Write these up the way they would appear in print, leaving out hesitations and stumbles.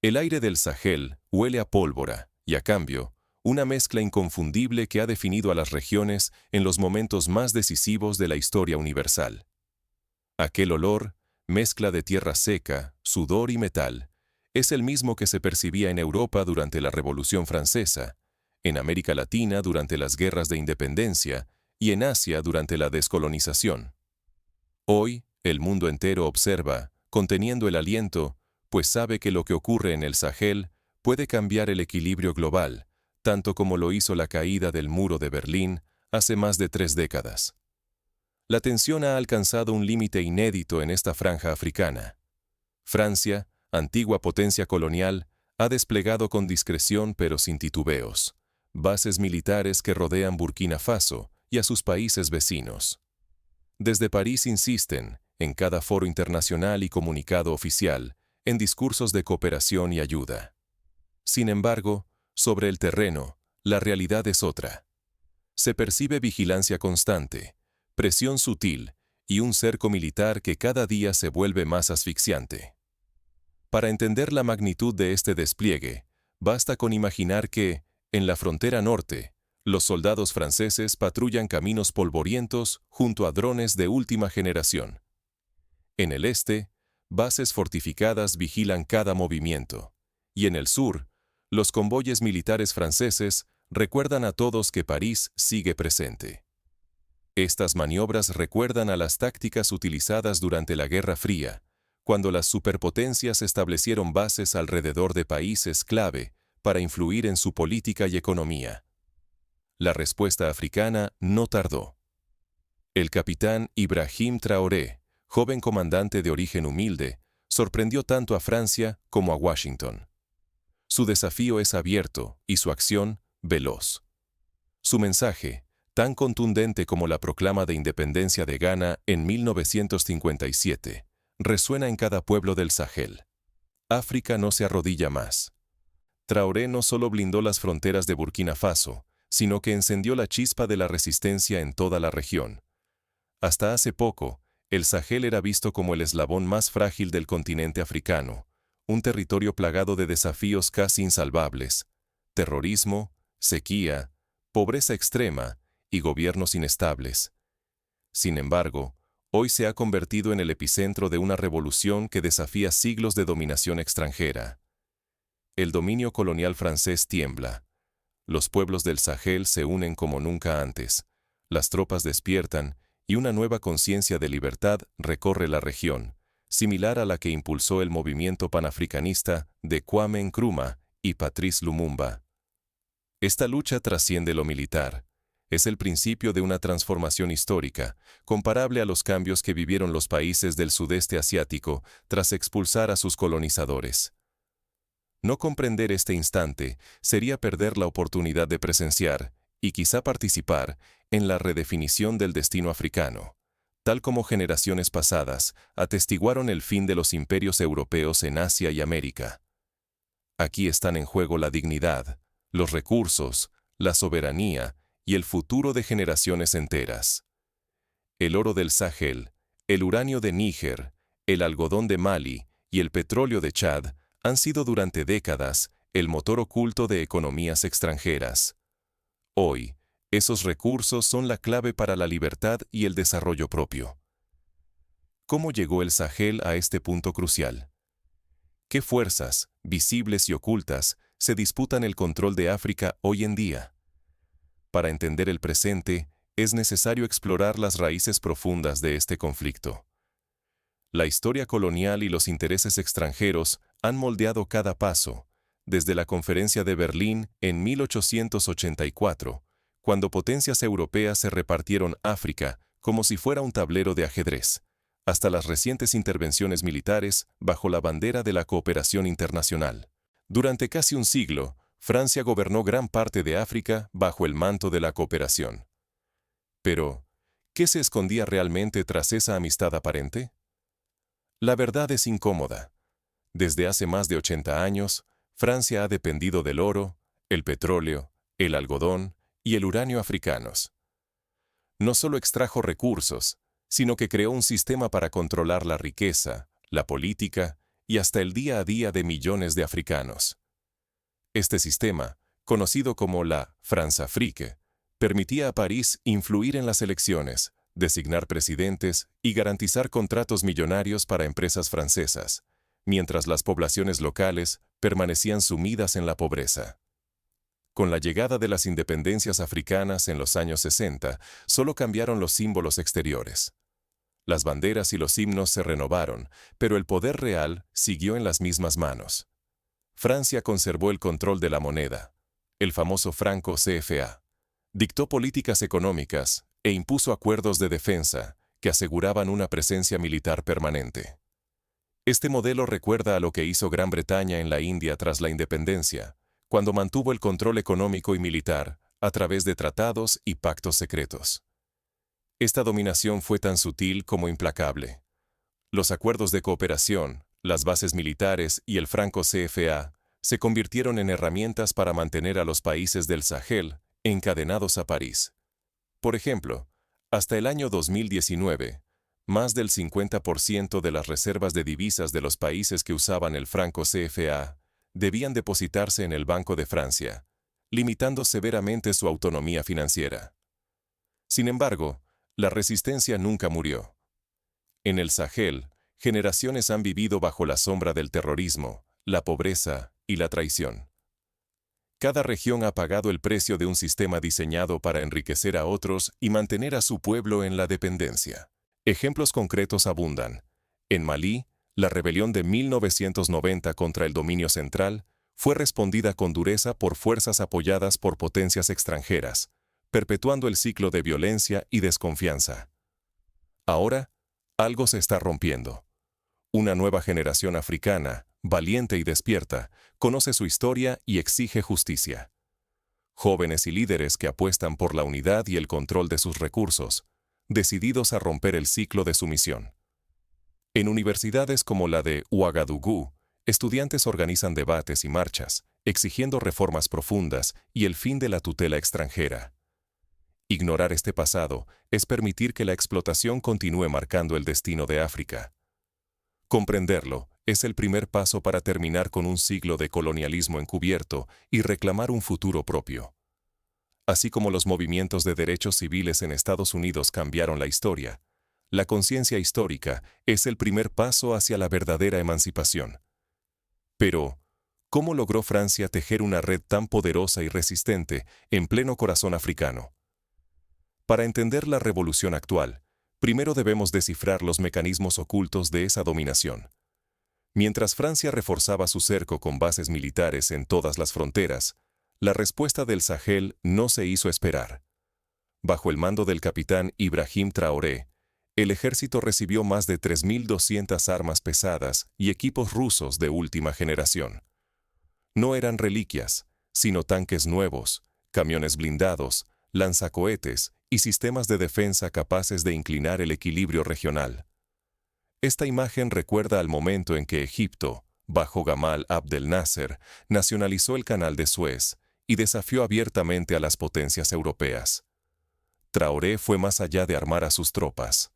El aire del Sahel huele a pólvora y, a cambio, una mezcla inconfundible que ha definido a las regiones en los momentos más decisivos de la historia universal. Aquel olor, mezcla de tierra seca, sudor y metal, es el mismo que se percibía en Europa durante la Revolución Francesa, en América Latina durante las guerras de independencia y en Asia durante la descolonización. Hoy, el mundo entero observa, conteniendo el aliento, pues sabe que lo que ocurre en el Sahel puede cambiar el equilibrio global, tanto como lo hizo la caída del muro de Berlín hace más de 3 décadas. La tensión ha alcanzado un límite inédito en esta franja africana. Francia, antigua potencia colonial, ha desplegado con discreción pero sin titubeos bases militares que rodean Burkina Faso y a sus países vecinos. Desde París insisten, en cada foro internacional y comunicado oficial, en discursos de cooperación y ayuda. Sin embargo, sobre el terreno, la realidad es otra. Se percibe vigilancia constante, presión sutil y un cerco militar que cada día se vuelve más asfixiante. Para entender la magnitud de este despliegue, basta con imaginar que, en la frontera norte, los soldados franceses patrullan caminos polvorientos junto a drones de última generación. En el este, bases fortificadas vigilan cada movimiento, y en el sur, los convoyes militares franceses recuerdan a todos que París sigue presente. Estas maniobras recuerdan a las tácticas utilizadas durante la Guerra Fría, cuando las superpotencias establecieron bases alrededor de países clave para influir en su política y economía. La respuesta africana no tardó. El capitán Ibrahim Traoré, joven comandante de origen humilde, sorprendió tanto a Francia como a Washington. Su desafío es abierto y su acción veloz. Su mensaje, tan contundente como la proclama de independencia de Ghana en 1957, resuena en cada pueblo del Sahel. África no se arrodilla más. Traoré no solo blindó las fronteras de Burkina Faso, sino que encendió la chispa de la resistencia en toda la región. Hasta hace poco, el Sahel era visto como el eslabón más frágil del continente africano, un territorio plagado de desafíos casi insalvables: terrorismo, sequía, pobreza extrema y gobiernos inestables. Sin embargo, hoy se ha convertido en el epicentro de una revolución que desafía siglos de dominación extranjera. El dominio colonial francés tiembla. Los pueblos del Sahel se unen como nunca antes. Las tropas despiertan y una nueva conciencia de libertad recorre la región, similar a la que impulsó el movimiento panafricanista de Kwame Nkrumah y Patrice Lumumba. Esta lucha trasciende lo militar. Es el principio de una transformación histórica, comparable a los cambios que vivieron los países del sudeste asiático tras expulsar a sus colonizadores. No comprender este instante sería perder la oportunidad de presenciar, y quizá participar, en la redefinición del destino africano, tal como generaciones pasadas atestiguaron el fin de los imperios europeos en Asia y América. Aquí están en juego la dignidad, los recursos, la soberanía y el futuro de generaciones enteras. El oro del Sahel, el uranio de Níger, el algodón de Mali y el petróleo de Chad han sido durante décadas el motor oculto de economías extranjeras. Hoy, esos recursos son la clave para la libertad y el desarrollo propio. ¿Cómo llegó el Sahel a este punto crucial? ¿Qué fuerzas, visibles y ocultas, se disputan el control de África hoy en día? Para entender el presente, es necesario explorar las raíces profundas de este conflicto. La historia colonial y los intereses extranjeros han moldeado cada paso, desde la Conferencia de Berlín en 1884, cuando potencias europeas se repartieron África como si fuera un tablero de ajedrez, hasta las recientes intervenciones militares bajo la bandera de la cooperación internacional. Durante casi un siglo, Francia gobernó gran parte de África bajo el manto de la cooperación. Pero, ¿qué se escondía realmente tras esa amistad aparente? La verdad es incómoda. Desde hace más de 80 años, Francia ha dependido del oro, el petróleo, el algodón y el uranio africanos. No solo extrajo recursos, sino que creó un sistema para controlar la riqueza, la política y hasta el día a día de millones de africanos. Este sistema, conocido como la France-Afrique, permitía a París influir en las elecciones, designar presidentes y garantizar contratos millonarios para empresas francesas, mientras las poblaciones locales permanecían sumidas en la pobreza. Con la llegada de las independencias africanas en los años 60, solo cambiaron los símbolos exteriores. Las banderas y los himnos se renovaron, pero el poder real siguió en las mismas manos. Francia conservó el control de la moneda, el famoso franco CFA. Dictó políticas económicas e impuso acuerdos de defensa que aseguraban una presencia militar permanente. Este modelo recuerda a lo que hizo Gran Bretaña en la India tras la independencia, cuando mantuvo el control económico y militar a través de tratados y pactos secretos. Esta dominación fue tan sutil como implacable. Los acuerdos de cooperación, las bases militares y el franco CFA se convirtieron en herramientas para mantener a los países del Sahel encadenados a París. Por ejemplo, hasta el año 2019, más del 50% de las reservas de divisas de los países que usaban el franco CFA debían depositarse en el Banco de Francia, limitando severamente su autonomía financiera. Sin embargo, la resistencia nunca murió. En el Sahel, generaciones han vivido bajo la sombra del terrorismo, la pobreza y la traición. Cada región ha pagado el precio de un sistema diseñado para enriquecer a otros y mantener a su pueblo en la dependencia. Ejemplos concretos abundan. En Malí, la rebelión de 1990 contra el dominio central fue respondida con dureza por fuerzas apoyadas por potencias extranjeras, perpetuando el ciclo de violencia y desconfianza. Ahora, algo se está rompiendo. Una nueva generación africana, valiente y despierta, conoce su historia y exige justicia. Jóvenes y líderes que apuestan por la unidad y el control de sus recursos, decididos a romper el ciclo de sumisión. En universidades como la de Ouagadougou, estudiantes organizan debates y marchas, exigiendo reformas profundas y el fin de la tutela extranjera. Ignorar este pasado es permitir que la explotación continúe marcando el destino de África. Comprenderlo es el primer paso para terminar con un siglo de colonialismo encubierto y reclamar un futuro propio. Así como los movimientos de derechos civiles en Estados Unidos cambiaron la historia, la conciencia histórica es el primer paso hacia la verdadera emancipación. Pero, ¿cómo logró Francia tejer una red tan poderosa y resistente en pleno corazón africano? Para entender la revolución actual, primero debemos descifrar los mecanismos ocultos de esa dominación. Mientras Francia reforzaba su cerco con bases militares en todas las fronteras, la respuesta del Sahel no se hizo esperar. Bajo el mando del capitán Ibrahim Traoré, el ejército recibió más de 3.200 armas pesadas y equipos rusos de última generación. No eran reliquias, sino tanques nuevos, camiones blindados, lanzacohetes y sistemas de defensa capaces de inclinar el equilibrio regional. Esta imagen recuerda al momento en que Egipto, bajo Gamal Abdel Nasser, nacionalizó el Canal de Suez y desafió abiertamente a las potencias europeas. Traoré fue más allá de armar a sus tropas.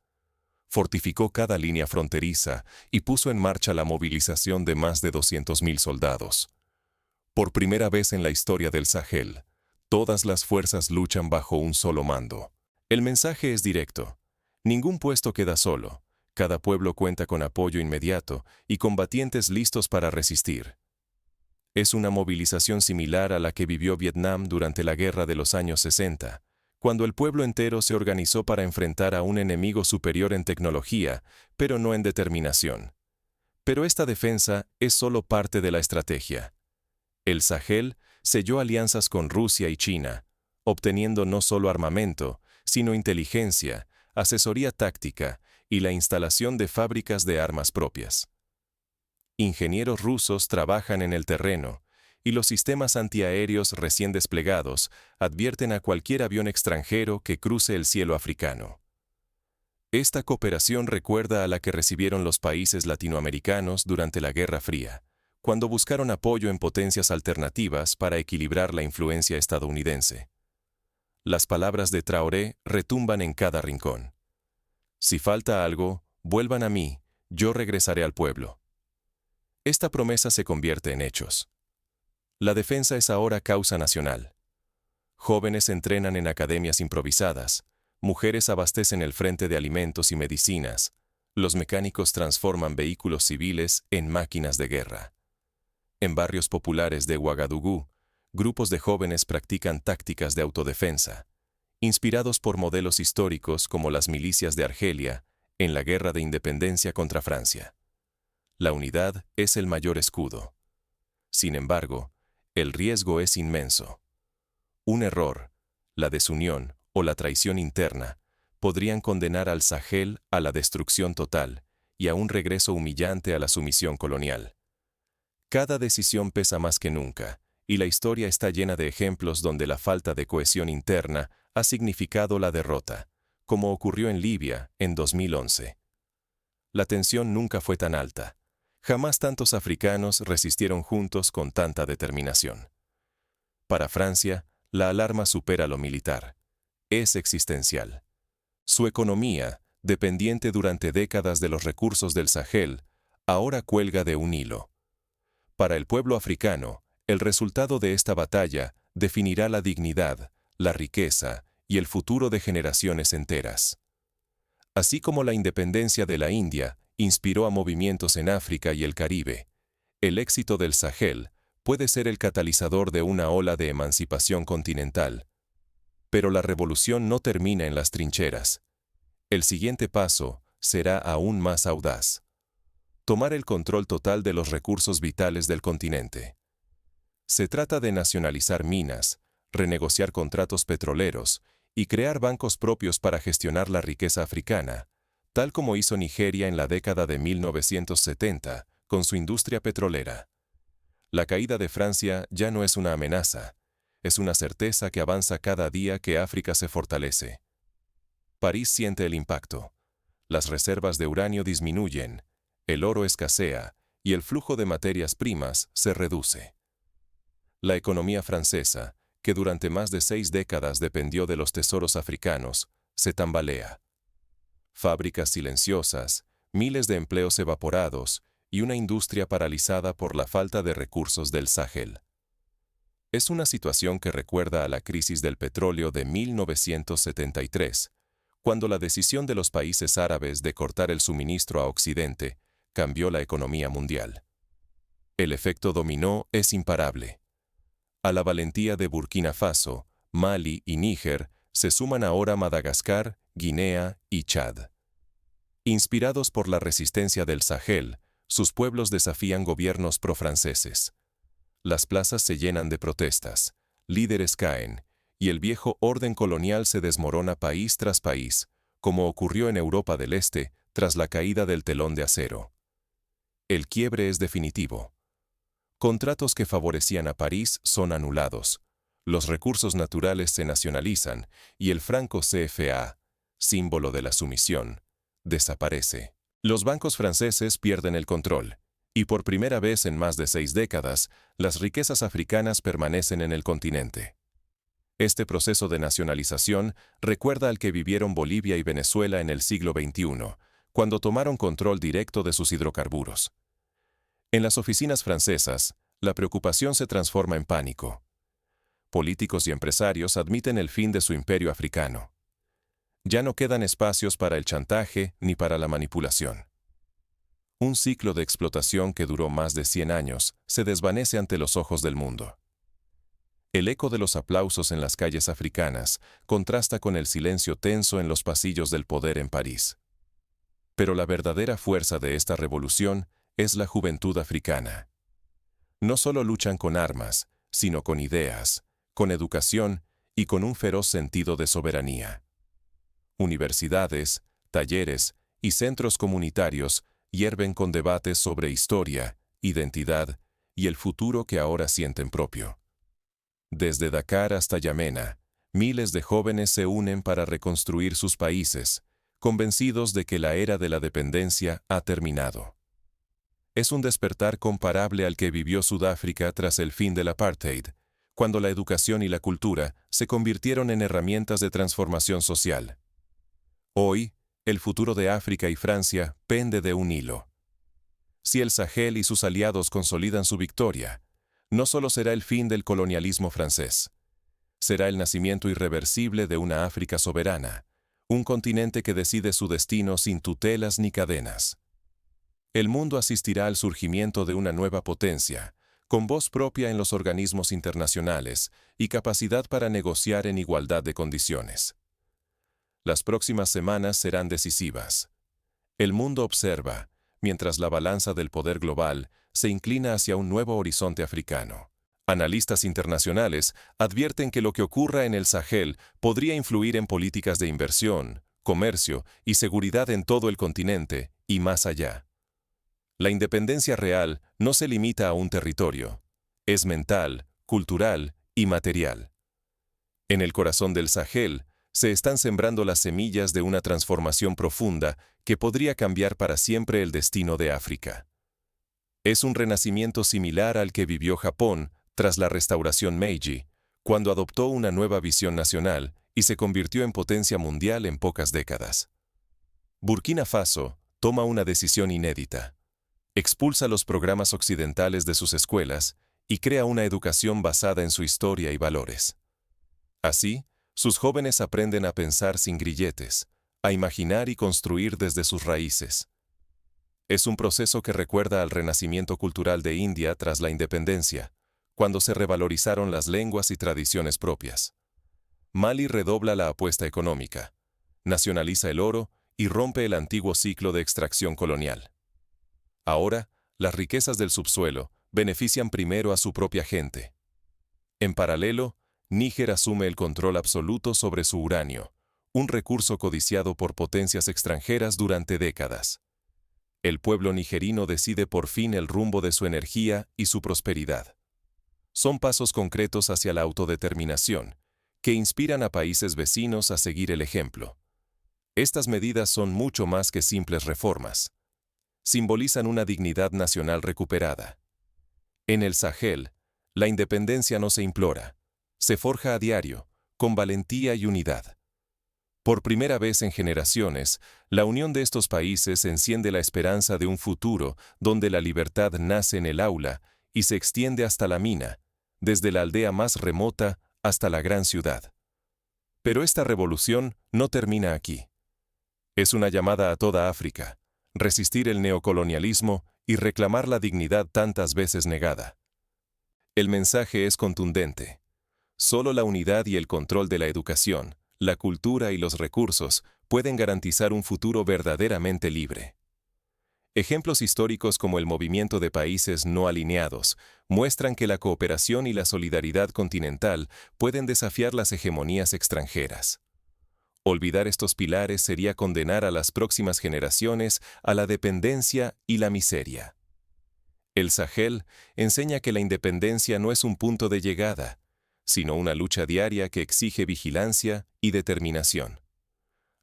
Fortificó cada línea fronteriza y puso en marcha la movilización de más de 200.000 soldados. Por primera vez en la historia del Sahel, todas las fuerzas luchan bajo un solo mando. El mensaje es directo. Ningún puesto queda solo. Cada pueblo cuenta con apoyo inmediato y combatientes listos para resistir. Es una movilización similar a la que vivió Vietnam durante la guerra de los años 60, cuando el pueblo entero se organizó para enfrentar a un enemigo superior en tecnología, pero no en determinación. Pero esta defensa es solo parte de la estrategia. El Sahel selló alianzas con Rusia y China, obteniendo no solo armamento, sino inteligencia, asesoría táctica y la instalación de fábricas de armas propias. Ingenieros rusos trabajan en el terreno, y los sistemas antiaéreos recién desplegados advierten a cualquier avión extranjero que cruce el cielo africano. Esta cooperación recuerda a la que recibieron los países latinoamericanos durante la Guerra Fría, cuando buscaron apoyo en potencias alternativas para equilibrar la influencia estadounidense. Las palabras de Traoré retumban en cada rincón. Si falta algo, vuelvan a mí, yo regresaré al pueblo. Esta promesa se convierte en hechos. La defensa es ahora causa nacional. Jóvenes entrenan en academias improvisadas, mujeres abastecen el frente de alimentos y medicinas, los mecánicos transforman vehículos civiles en máquinas de guerra. En barrios populares de Ouagadougou, grupos de jóvenes practican tácticas de autodefensa, inspirados por modelos históricos como las milicias de Argelia en la Guerra de Independencia contra Francia. La unidad es el mayor escudo. Sin embargo, el riesgo es inmenso. Un error, la desunión o la traición interna podrían condenar al Sahel a la destrucción total y a un regreso humillante a la sumisión colonial. Cada decisión pesa más que nunca, y la historia está llena de ejemplos donde la falta de cohesión interna ha significado la derrota, como ocurrió en Libia en 2011. La tensión nunca fue tan alta. Jamás tantos africanos resistieron juntos con tanta determinación. Para Francia, la alarma supera lo militar. Es existencial. Su economía, dependiente durante décadas de los recursos del Sahel, ahora cuelga de un hilo. Para el pueblo africano, el resultado de esta batalla definirá la dignidad, la riqueza y el futuro de generaciones enteras. Así como la independencia de la India inspiró a movimientos en África y el Caribe, el éxito del Sahel puede ser el catalizador de una ola de emancipación continental. Pero la revolución no termina en las trincheras. El siguiente paso será aún más audaz. Tomar el control total de los recursos vitales del continente. Se trata de nacionalizar minas, renegociar contratos petroleros y crear bancos propios para gestionar la riqueza africana, tal como hizo Nigeria en la década de 1970 con su industria petrolera. La caída de Francia ya no es una amenaza, es una certeza que avanza cada día que África se fortalece. París siente el impacto. Las reservas de uranio disminuyen, el oro escasea y el flujo de materias primas se reduce. La economía francesa, que durante más de 6 décadas dependió de los tesoros africanos, se tambalea. Fábricas silenciosas, miles de empleos evaporados y una industria paralizada por la falta de recursos del Sahel. Es una situación que recuerda a la crisis del petróleo de 1973, cuando la decisión de los países árabes de cortar el suministro a Occidente cambió la economía mundial. El efecto dominó es imparable. A la valentía de Burkina Faso, Mali y Níger se suman ahora Madagascar, Guinea y Chad. Inspirados por la resistencia del Sahel, sus pueblos desafían gobiernos profranceses. Las plazas se llenan de protestas, líderes caen, y el viejo orden colonial se desmorona país tras país, como ocurrió en Europa del Este tras la caída del telón de acero. El quiebre es definitivo. Contratos que favorecían a París son anulados, los recursos naturales se nacionalizan y el franco CFA, símbolo de la sumisión, desaparece. Los bancos franceses pierden el control, y por primera vez en más de 6 décadas, las riquezas africanas permanecen en el continente. Este proceso de nacionalización recuerda al que vivieron Bolivia y Venezuela en el siglo XXI, cuando tomaron control directo de sus hidrocarburos. En las oficinas francesas, la preocupación se transforma en pánico. Políticos y empresarios admiten el fin de su imperio africano. Ya no quedan espacios para el chantaje ni para la manipulación. Un ciclo de explotación que duró más de 100 años se desvanece ante los ojos del mundo. El eco de los aplausos en las calles africanas contrasta con el silencio tenso en los pasillos del poder en París. Pero la verdadera fuerza de esta revolución es la juventud africana. No solo luchan con armas, sino con ideas, con educación y con un feroz sentido de soberanía. Universidades, talleres y centros comunitarios hierven con debates sobre historia, identidad y el futuro que ahora sienten propio. Desde Dakar hasta Yamena, miles de jóvenes se unen para reconstruir sus países, convencidos de que la era de la dependencia ha terminado. Es un despertar comparable al que vivió Sudáfrica tras el fin del apartheid, cuando la educación y la cultura se convirtieron en herramientas de transformación social. Hoy, el futuro de África y Francia pende de un hilo. Si el Sahel y sus aliados consolidan su victoria, no solo será el fin del colonialismo francés, será el nacimiento irreversible de una África soberana, un continente que decide su destino sin tutelas ni cadenas. El mundo asistirá al surgimiento de una nueva potencia, con voz propia en los organismos internacionales y capacidad para negociar en igualdad de condiciones. Las próximas semanas serán decisivas. El mundo observa, mientras la balanza del poder global se inclina hacia un nuevo horizonte africano. Analistas internacionales advierten que lo que ocurra en el Sahel podría influir en políticas de inversión, comercio y seguridad en todo el continente y más allá. La independencia real no se limita a un territorio, es mental, cultural y material. En el corazón del Sahel se están sembrando las semillas de una transformación profunda que podría cambiar para siempre el destino de África. Es un renacimiento similar al que vivió Japón tras la restauración Meiji, cuando adoptó una nueva visión nacional y se convirtió en potencia mundial en pocas décadas. Burkina Faso toma una decisión inédita. Expulsa los programas occidentales de sus escuelas y crea una educación basada en su historia y valores. Así, sus jóvenes aprenden a pensar sin grilletes, a imaginar y construir desde sus raíces. Es un proceso que recuerda al renacimiento cultural de India tras la independencia, cuando se revalorizaron las lenguas y tradiciones propias. Mali redobla la apuesta económica, nacionaliza el oro y rompe el antiguo ciclo de extracción colonial. Ahora, las riquezas del subsuelo benefician primero a su propia gente. En paralelo, Níger asume el control absoluto sobre su uranio, un recurso codiciado por potencias extranjeras durante décadas. El pueblo nigerino decide por fin el rumbo de su energía y su prosperidad. Son pasos concretos hacia la autodeterminación, que inspiran a países vecinos a seguir el ejemplo. Estas medidas son mucho más que simples reformas. Simbolizan una dignidad nacional recuperada. En el Sahel, la independencia no se implora, se forja a diario, con valentía y unidad. Por primera vez en generaciones, la unión de estos países enciende la esperanza de un futuro donde la libertad nace en el aula y se extiende hasta la mina, desde la aldea más remota hasta la gran ciudad. Pero esta revolución no termina aquí. Es una llamada a toda África, resistir el neocolonialismo y reclamar la dignidad tantas veces negada. El mensaje es contundente. Solo la unidad y el control de la educación, la cultura y los recursos pueden garantizar un futuro verdaderamente libre. Ejemplos históricos como el movimiento de países no alineados muestran que la cooperación y la solidaridad continental pueden desafiar las hegemonías extranjeras. Olvidar estos pilares sería condenar a las próximas generaciones a la dependencia y la miseria. El Sahel enseña que la independencia no es un punto de llegada, sino una lucha diaria que exige vigilancia y determinación.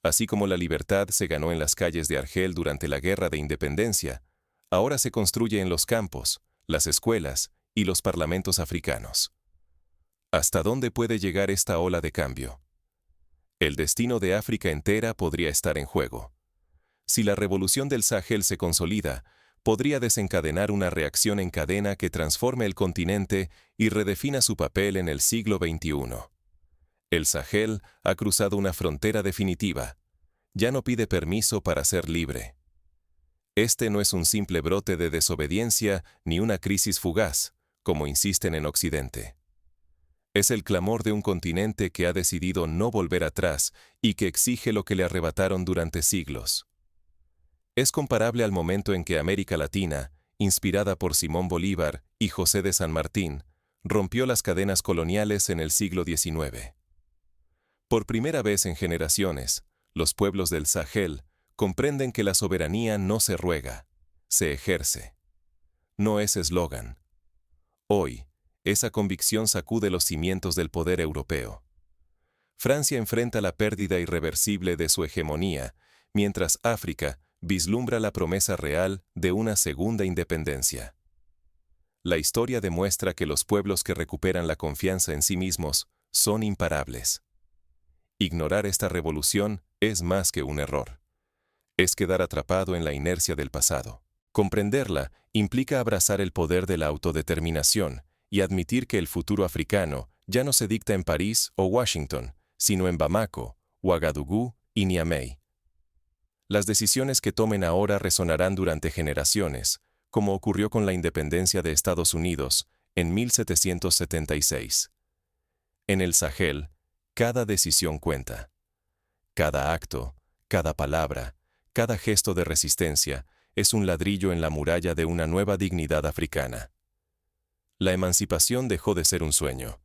Así como la libertad se ganó en las calles de Argel durante la Guerra de Independencia, ahora se construye en los campos, las escuelas y los parlamentos africanos. ¿Hasta dónde puede llegar esta ola de cambio? El destino de África entera podría estar en juego. Si la revolución del Sahel se consolida, podría desencadenar una reacción en cadena que transforme el continente y redefina su papel en el siglo XXI. El Sahel ha cruzado una frontera definitiva. Ya no pide permiso para ser libre. Este no es un simple brote de desobediencia ni una crisis fugaz, como insisten en Occidente. Es el clamor de un continente que ha decidido no volver atrás y que exige lo que le arrebataron durante siglos. Es comparable al momento en que América Latina, inspirada por Simón Bolívar y José de San Martín, rompió las cadenas coloniales en el siglo XIX. Por primera vez en generaciones, los pueblos del Sahel comprenden que la soberanía no se ruega, se ejerce. No es eslogan. Hoy, esa convicción sacude los cimientos del poder europeo. Francia enfrenta la pérdida irreversible de su hegemonía, mientras África vislumbra la promesa real de una segunda independencia. La historia demuestra que los pueblos que recuperan la confianza en sí mismos son imparables. Ignorar esta revolución es más que un error. Es quedar atrapado en la inercia del pasado. Comprenderla implica abrazar el poder de la autodeterminación y admitir que el futuro africano ya no se dicta en París o Washington, sino en Bamako, Ouagadougou y Niamey. Las decisiones que tomen ahora resonarán durante generaciones, como ocurrió con la independencia de Estados Unidos en 1776. En el Sahel, cada decisión cuenta. Cada acto, cada palabra, cada gesto de resistencia es un ladrillo en la muralla de una nueva dignidad africana. La emancipación dejó de ser un sueño.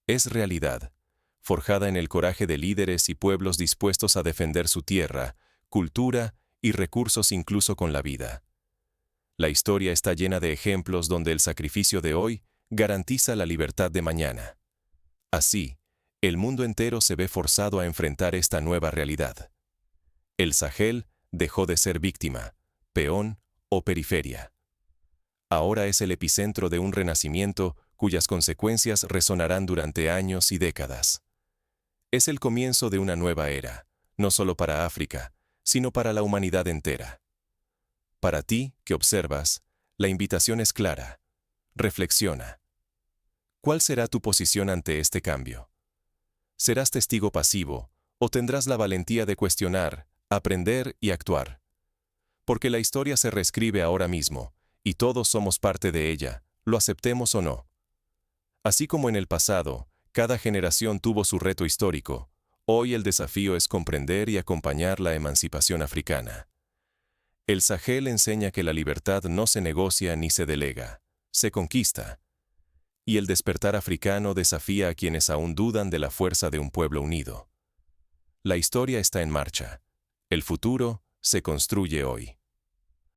Es realidad, forjada en el coraje de líderes y pueblos dispuestos a defender su tierra, cultura y recursos incluso con la vida. La historia está llena de ejemplos donde el sacrificio de hoy garantiza la libertad de mañana. Así, el mundo entero se ve forzado a enfrentar esta nueva realidad. El Sahel dejó de ser víctima, peón o periferia. Ahora es el epicentro de un renacimiento cuyas consecuencias resonarán durante años y décadas. Es el comienzo de una nueva era, no solo para África, sino para la humanidad entera. Para ti, que observas, la invitación es clara. Reflexiona. ¿Cuál será tu posición ante este cambio? ¿Serás testigo pasivo o tendrás la valentía de cuestionar, aprender y actuar? Porque la historia se reescribe ahora mismo, y todos somos parte de ella, lo aceptemos o no. Así como en el pasado, cada generación tuvo su reto histórico, hoy el desafío es comprender y acompañar la emancipación africana. El Sahel enseña que la libertad no se negocia ni se delega, se conquista. Y el despertar africano desafía a quienes aún dudan de la fuerza de un pueblo unido. La historia está en marcha. El futuro se construye hoy.